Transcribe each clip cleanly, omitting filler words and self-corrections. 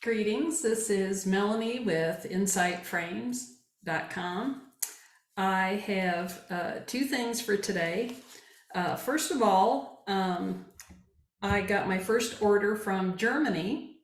Greetings, this is Melanie with InsightFrames.com. I have two things for today. First of all, I got my first order from Germany,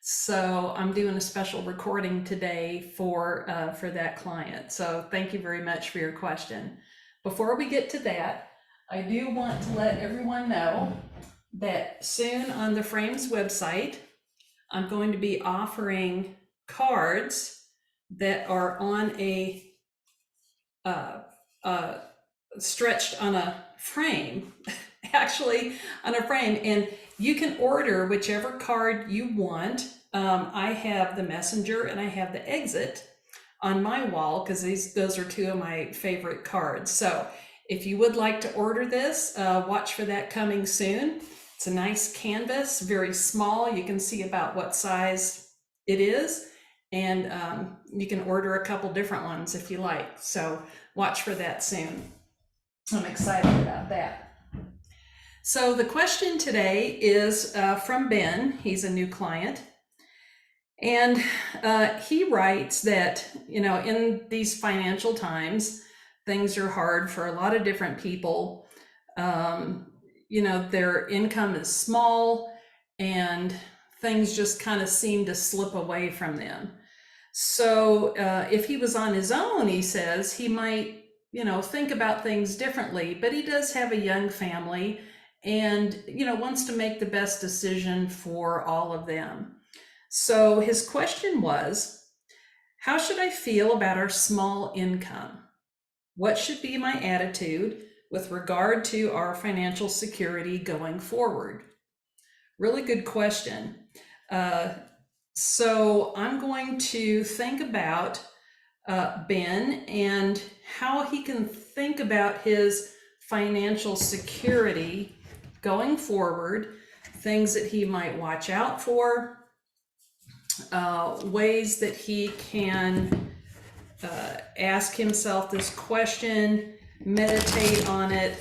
so I'm doing a special recording today for that client. So thank you very much for your question. Before we get to that, I do want to let everyone know that soon on the Frames website, I'm going to be offering cards that are on uh, uh, stretched on a frame, actually on a frame, and you can order whichever card you want. I have the Messenger and I have the Exit on my wall because those are two of my favorite cards. So if you would like to order this, watch for that coming soon. It's a nice canvas, very small. You can see about what size it is, and you can order a couple different ones if you like. So watch for that soon. I'm excited about that. So the question today is from Ben. He's a new client. And he writes that, in these financial times, things are hard for a lot of different people. Their income is small and things just kind of seem to slip away from them. So if he was on his own, he says he might, think about things differently, but he does have a young family and, wants to make the best decision for all of them. So his question was, how should I feel about our small income? What should be my attitude with regard to our financial security going forward? Really good question. So I'm going to think about Ben and how he can think about his financial security going forward, things that he might watch out for, ways that he can ask himself this question, meditate on it,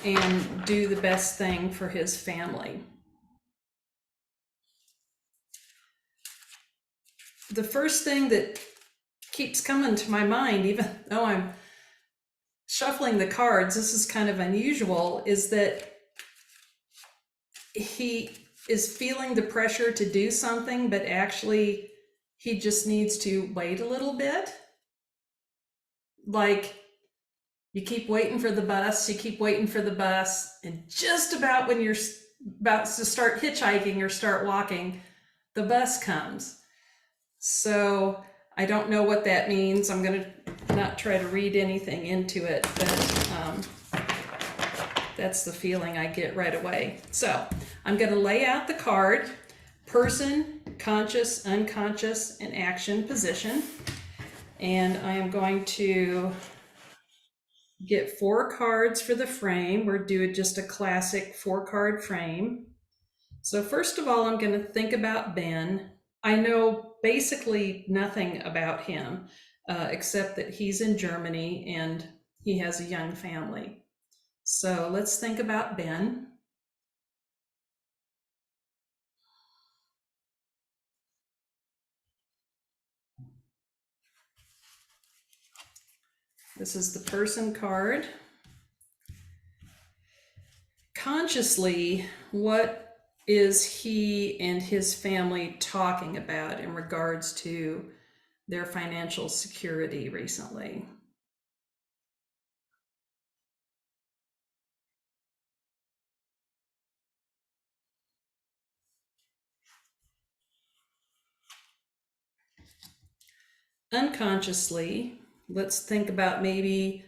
and do the best thing for his family. The first thing that keeps coming to my mind, even though I'm shuffling the cards, this is kind of unusual, is that he is feeling the pressure to do something, but actually he just needs to wait a little bit. Like, you keep waiting for the bus, and just about when you're about to start hitchhiking or start walking, the bus comes. So I don't know what that means. I'm going to not try to read anything into it, but that's the feeling I get right away. So I'm going to lay out the card: person, conscious, unconscious, and action, position. And I am going to get 4 cards for the frame. We're doing just a classic 4-card frame. So first of all, I'm going to think about Ben. I know basically nothing about him, except that he's in Germany and he has a young family. So let's think about Ben. This is the person card. Consciously, what is he and his family talking about in regards to their financial security recently? Unconsciously, let's think about maybe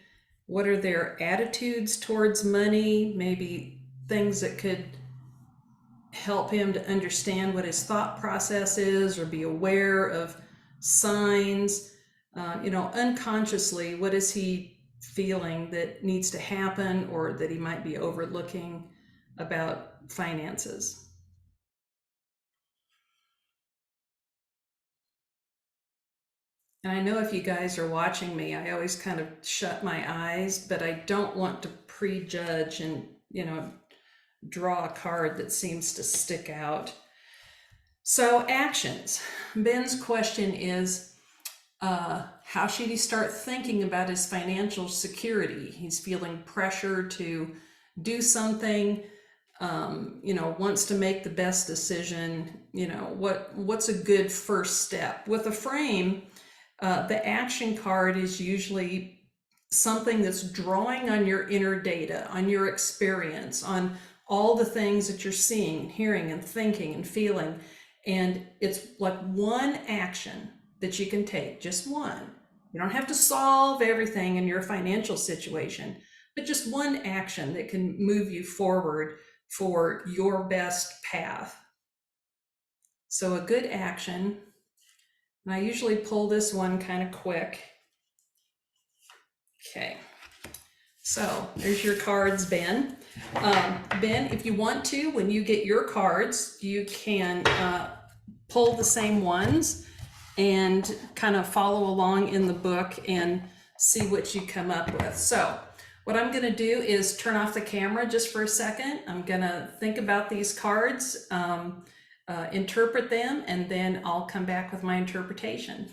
what are their attitudes towards money, maybe things that could help him to understand what his thought process is or be aware of signs. Unconsciously, what is he feeling that needs to happen or that he might be overlooking about finances? And I know if you guys are watching me, I always kind of shut my eyes, but I don't want to prejudge and, draw a card that seems to stick out. So actions. Ben's question is, how should he start thinking about his financial security? He's feeling pressure to do something, wants to make the best decision. What's a good first step? With a frame, the action card is usually something that's drawing on your inner data, on your experience, on all the things that you're seeing, hearing, and thinking and feeling. And it's like one action that you can take, just one. You don't have to solve everything in your financial situation, but just one action that can move you forward for your best path. So a good action, and I usually pull this one kind of quick. Okay, so there's your cards, Ben. Ben, if you want to, when you get your cards, you can pull the same ones and kind of follow along in the book and see what you come up with. So what I'm going to do is turn off the camera just for a second. I'm going to think about these cards, interpret them, and then I'll come back with my interpretation.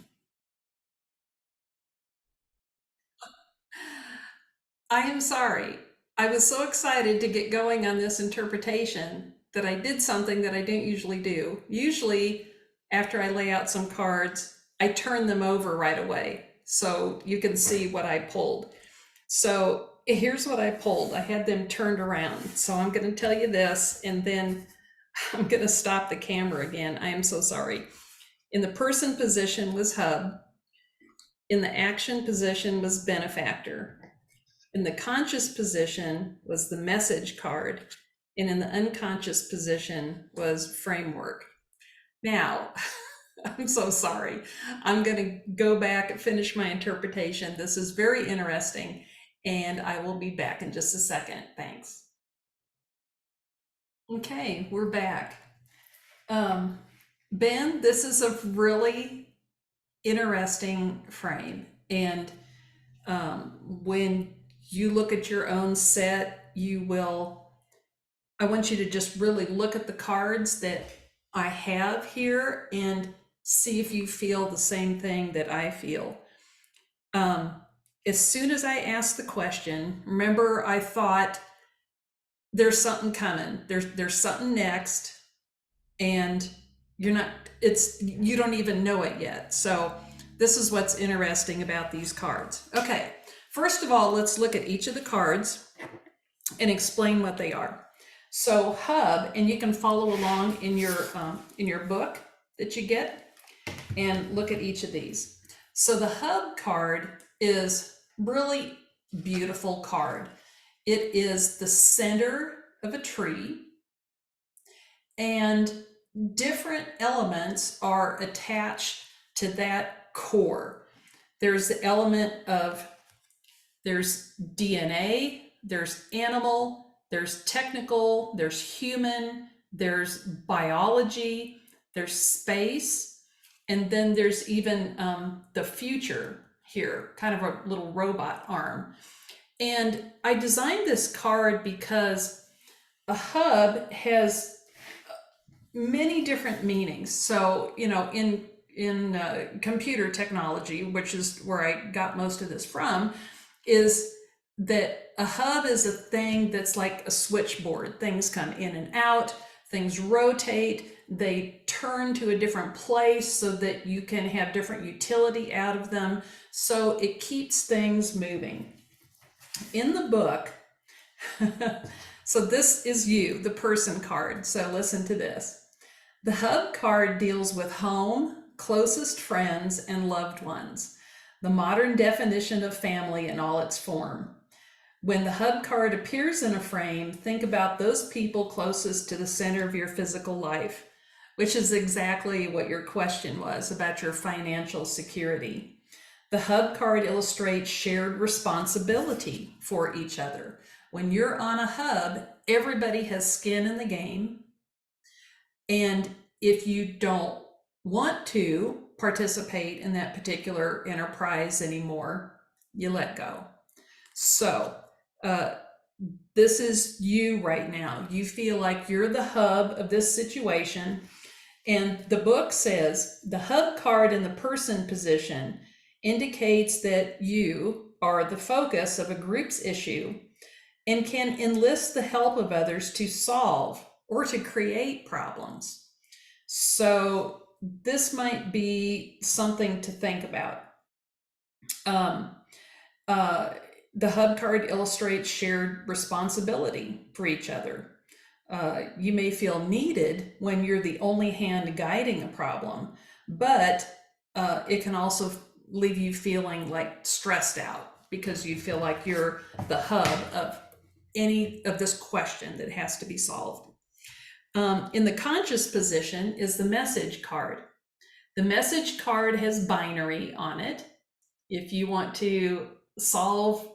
I am sorry. I was so excited to get going on this interpretation that I did something that I don't usually do. Usually, after I lay out some cards, I turn them over right away so you can see what I pulled. So here's what I pulled. I had them turned around. So I'm going to tell you this, and then I'm going to stop the camera again. I am so sorry. In the person position was hub. In the action position was benefactor. In the conscious position was the message card, and in the unconscious position was framework. Now, I'm so sorry. I'm going to go back and finish my interpretation. This is very interesting, and I will be back in just a second. Thanks. Okay, we're back. Ben, this is a really interesting frame, and when you look at your own set, I want you to just really look at the cards that I have here and see if you feel the same thing that I feel. As soon as I asked the question, remember, I thought there's something coming, there's something next, and you don't even know it yet. So this is what's interesting about these cards. Okay. First of all, let's look at each of the cards and explain what they are. So hub, and you can follow along in your book that you get and look at each of these. So the hub card is really beautiful card. It is the center of a tree, and different elements are attached to that core. There's the element of there's DNA, there's animal, there's technical, there's human, there's biology, there's space, and then there's even the future here, kind of a little robot arm. And I designed this card because a hub has many different meanings. So, in computer technology, which is where I got most of this from, is that a hub is a thing that's like a switchboard. Things come in and out, things rotate, they turn to a different place so that you can have different utility out of them. So it keeps things moving. In the book, so this is you, the person card. So listen to this. The hub card deals with home, closest friends, and loved ones. The modern definition of family in all its form. When the hub card appears in a frame, think about those people closest to the center of your physical life, which is exactly what your question was about your financial security. The hub card illustrates shared responsibility for each other. When you're on a hub, everybody has skin in the game. And if you don't want to participate in that particular enterprise anymore, you let go. So this is you right now. You feel like you're the hub of this situation, And the book says the hub card in the person position indicates that you are the focus of a group's issue and can enlist the help of others to solve or to create problems. So this might be something to think about. Um, uh, the hub card illustrates shared responsibility for each other. You may feel needed when you're the only hand guiding a problem, but it can also leave you feeling like stressed out because you feel like you're the hub of any of this question that has to be solved. In the conscious position is the message card. The message card has binary on it. If you want to solve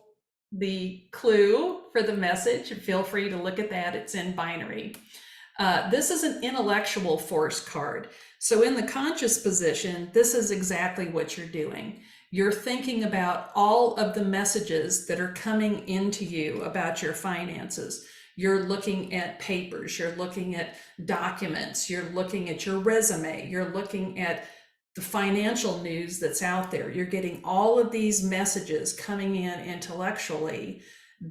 the clue for the message, feel free to look at that. It's in binary. This is an intellectual force card. So in the conscious position, this is exactly what you're doing. You're thinking about all of the messages that are coming into you about your finances. You're looking at papers, you're looking at documents, you're looking at your resume, you're looking at the financial news that's out there. You're getting all of these messages coming in intellectually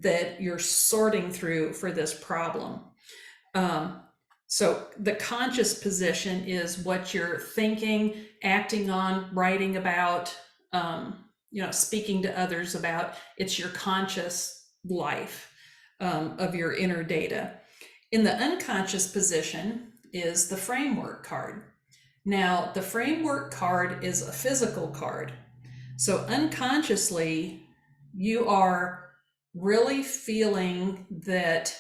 that you're sorting through for this problem. So the conscious position is what you're thinking, acting on, writing about, speaking to others about. It's your conscious life of your inner data. In the unconscious position is the framework card. Now, the framework card is a physical card. So unconsciously, you are really feeling that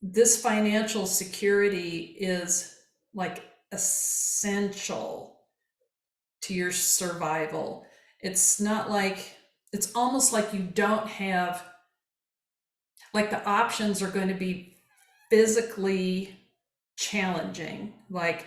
this financial security is like essential to your survival. It's not like, it's almost like you don't have, like the options are going to be physically challenging. Like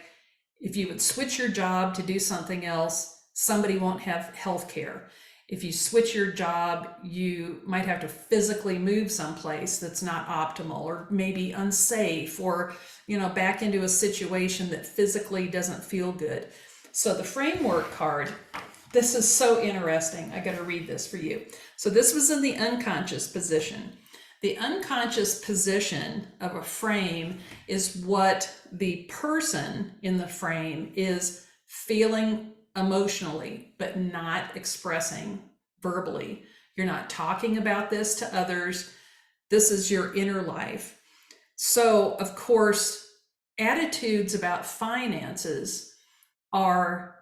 if you would switch your job to do something else, somebody won't have health care. If you switch your job, you might have to physically move someplace that's not optimal or maybe unsafe, or back into a situation that physically doesn't feel good. So the framework card, this is so interesting. I got to read this for you. So this was in the unconscious position. The unconscious position of a frame is what the person in the frame is feeling emotionally, but not expressing verbally. You're not talking about this to others. This is your inner life. So, of course, attitudes about finances are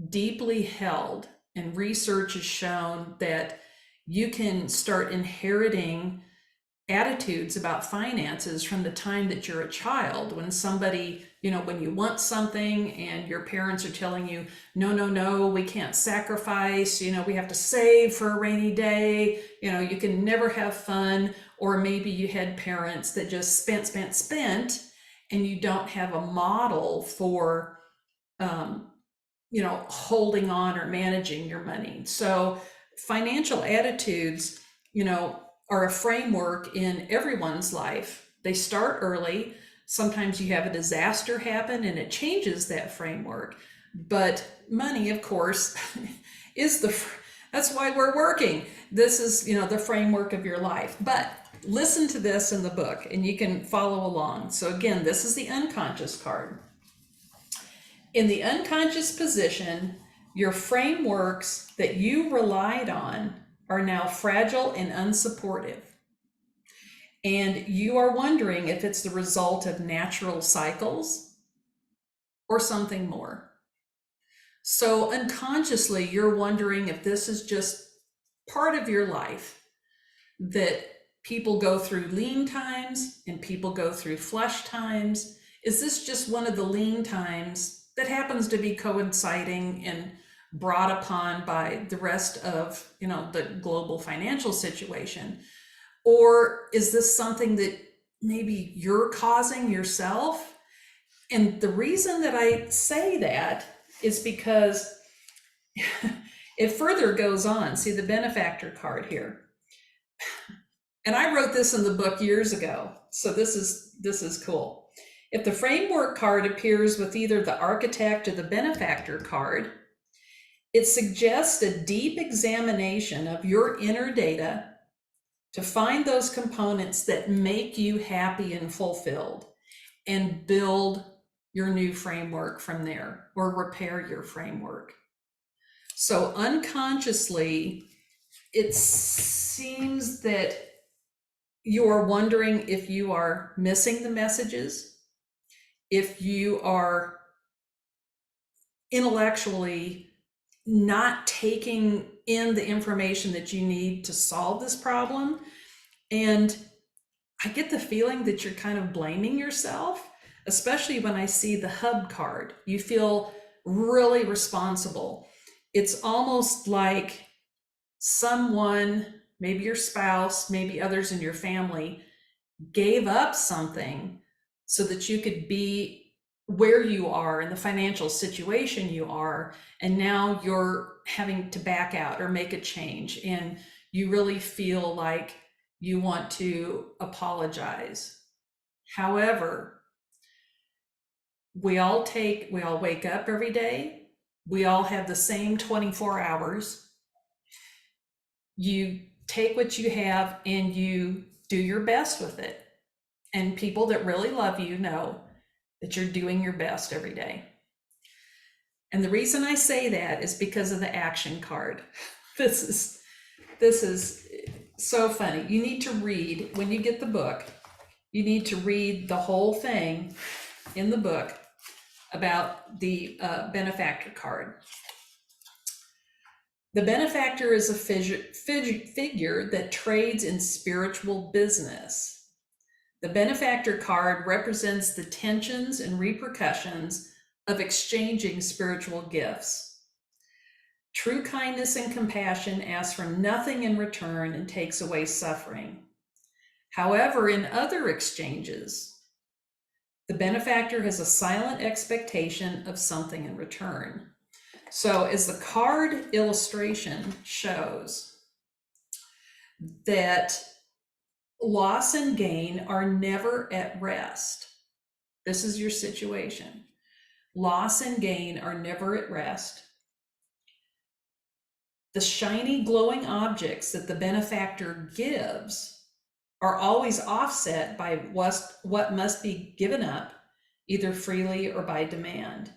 deeply held, and research has shown that you can start inheriting attitudes about finances from the time that you're a child. When somebody, when you want something and your parents are telling you, no, we can't sacrifice, we have to save for a rainy day, you can never have fun. Or maybe you had parents that just spent, and you don't have a model for, holding on or managing your money. So financial attitudes, are a framework in everyone's life. They start early. Sometimes you have a disaster happen and it changes that framework. But money, of course, is that's why we're working. This is, the framework of your life. But listen to this in the book and you can follow along. So again, this is the unconscious card. In the unconscious position, your frameworks that you relied on are now fragile and unsupportive. And you are wondering if it's the result of natural cycles or something more. So unconsciously, you're wondering if this is just part of your life, that people go through lean times and people go through flush times. Is this just one of the lean times that happens to be coinciding and brought upon by the rest of, the global financial situation? Or is this something that maybe you're causing yourself? And the reason that I say that is because it further goes on. See the benefactor card here. And I wrote this in the book years ago. So this is cool. If the framework card appears with either the architect or the benefactor card, it suggests a deep examination of your inner data to find those components that make you happy and fulfilled, and build your new framework from there, or repair your framework. So unconsciously, it seems that you are wondering if you are missing the messages, if you are intellectually not taking in the information that you need to solve this problem. And I get the feeling that you're kind of blaming yourself, especially when I see the hub card. You feel really responsible. It's almost like someone, maybe your spouse, maybe others in your family, gave up something so that you could be where you are in the financial situation you are, and now you're having to back out or make a change, and you really feel like you want to apologize. However, we all wake up every day. We all have the same 24 hours. You take what you have and you do your best with it. And people that really love you know that you're doing your best every day. And the reason I say that is because of the action card. This is so funny. You need to read, when you get the book, you need to read the whole thing in the book about the benefactor card. The benefactor is a figure that trades in spiritual business. The benefactor card represents the tensions and repercussions of exchanging spiritual gifts. True kindness and compassion asks for nothing in return and takes away suffering. However, in other exchanges, the benefactor has a silent expectation of something in return. So as the card illustration shows, that loss and gain are never at rest. This is your situation. Loss and gain are never at rest. The shiny glowing objects that the benefactor gives are always offset by what must be given up, either freely or by demand.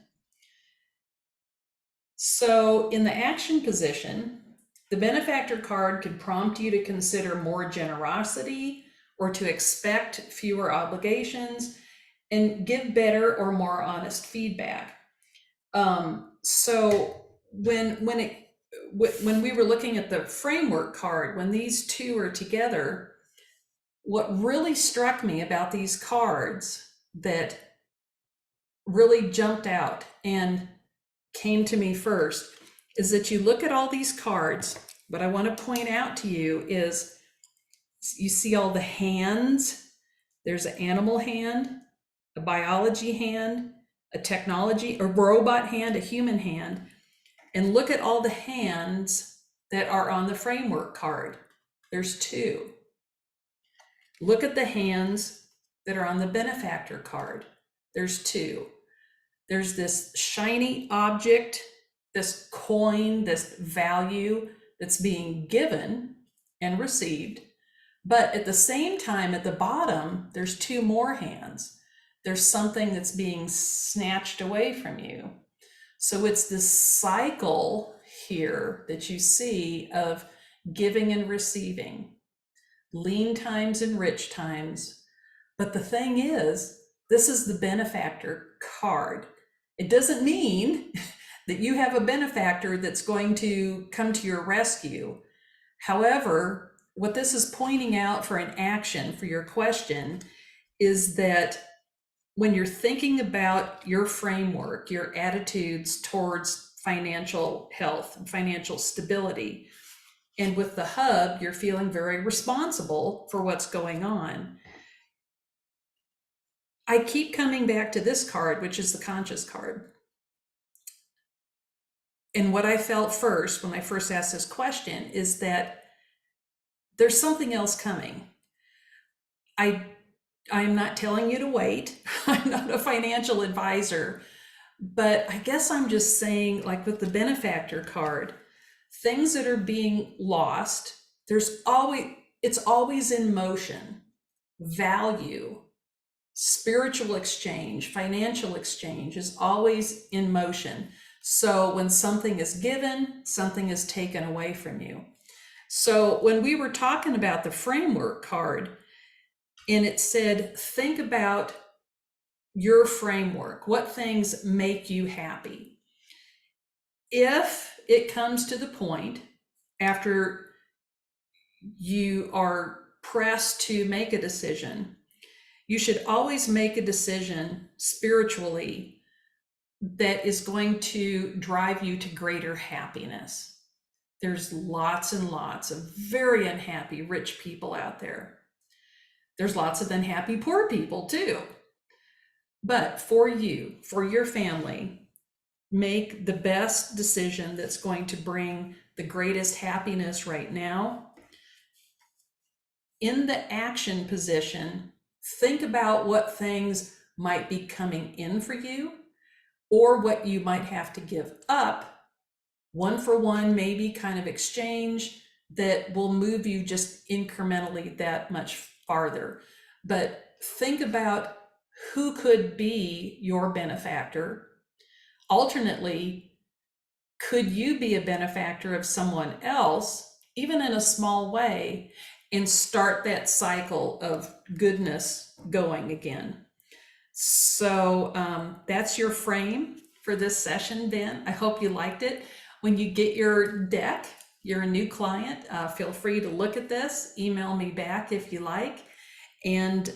So in the action position, the benefactor card could prompt you to consider more generosity or to expect fewer obligations and give better or more honest feedback. So when we were looking at the framework card, when these two are together, what really struck me about these cards that really jumped out and came to me first is that you look at all these cards. What I want to point out to you is you see all the hands. There's an animal hand, a biology hand, a technology, a robot hand, a human hand. And look at all the hands that are on the framework card. There's two. Look at the hands that are on the benefactor card. There's two. There's this shiny object, this coin, this value that's being given and received. But at the same time, at the bottom, there's two more hands. There's something that's being snatched away from you. So it's this cycle here that you see of giving and receiving, lean times and rich times. But the thing is, this is the benefactor card. It doesn't mean that you have a benefactor that's going to come to your rescue. However, what this is pointing out for an action for your question is that when you're thinking about your framework, your attitudes towards financial health and financial stability, and with the hub, you're feeling very responsible for what's going on. I keep coming back to this card, which is the conscious card. And what I felt first when I first asked this question is that there's something else coming. I I'm not telling you to wait. I'm not a financial advisor, but I guess I'm just saying, like with the benefactor card, things that are being lost, it's always in motion. Value, spiritual exchange, financial exchange is always in motion. So when something is given, something is taken away from you. So when we were talking about the framework card, and it said, think about your framework, what things make you happy. If it comes to the point after you are pressed to make a decision, you should always make a decision spiritually that is going to drive you to greater happiness. There's lots and lots of very unhappy rich people out there. There's lots of unhappy poor people too. But for you, for your family, make the best decision that's going to bring the greatest happiness right now. In the action position, think about what things might be coming in for you or what you might have to give up, one for one, maybe kind of exchange that will move you just incrementally that much farther. But think about who could be your benefactor. Alternately, could you be a benefactor of someone else, even in a small way, and start that cycle of goodness going again? So that's your frame for this session, Ben. I hope you liked it. When you get your deck, you're a new client, feel free to look at this, email me back if you like. And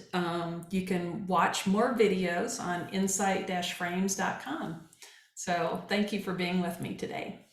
you can watch more videos on insight-frames.com. So thank you for being with me today.